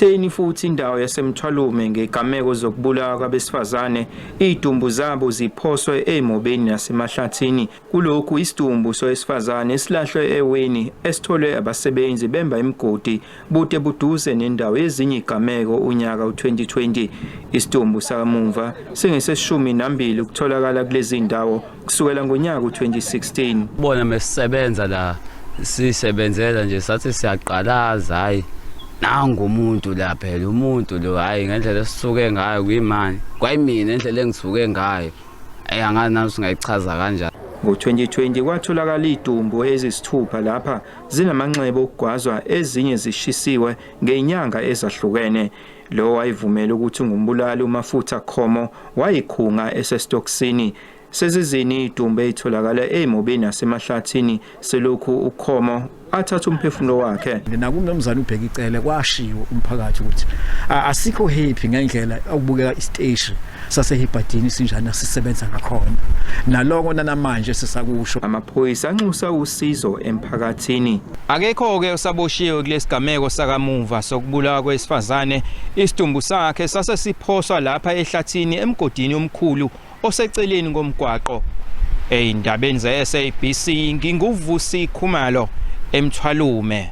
Itheni futhi indawo yase-eMthwalume ngegameko zokubulawa kwabesifazane, idumbu zabo ziphoswe emobeni nasemahlathini. Kulokhu isidumbu sowesifazane silahlwe eweni esitholwe abasebenzi bemba imigodi bude buduze nendawo ezinye igameko unyaka u-2020. Isidumbu sakamuva sengeseshumi-2 ukutholakala kulezi ndawo kusukela ngonyaka u-2016. Bona mesisebenza la sisebenzela nje sathi siyaqalaza hayi nangu umuntu la phela umuntu lo hayi ngendlela esisuke ngayo kuyimani kwayimina indlela engisuke ngayo angani naso singayichaza kanjani. Ngo-2020 kwatholakala idumbu ezisithupha lapha zinamanxeba okugwazwa ezinye zishisiwe ngenyanga ezahlukene. Lo wayivumela ukuthi ngumbulali umafutha khomo wayikhunga esesitokisini. Sezizini idumbu ezitholakala emobeni nasemahlathini selokhu ukhomo athatha umphefumulo wakhe. Nakumnumzana ubheka icele kwashiwo umphakathi ukuthi asikho happy ngendlela ukubukeka isiteshi sasehibhadini sinjani sisebenza ngakhona. Naloko namanje sisakusho. Amaphoyisa anxusa usizo emphakathini. Akekho-ke osaboshiwe kulesigameko sakamuva sokubulawa kwesifazane. Isidumbu sakhe sase siphoswa lapha ehlathini emgodini omkhulu oseceleni komgwaqo. Eindabeni ze-SABC nginguvusi Khumalo eMthwalume.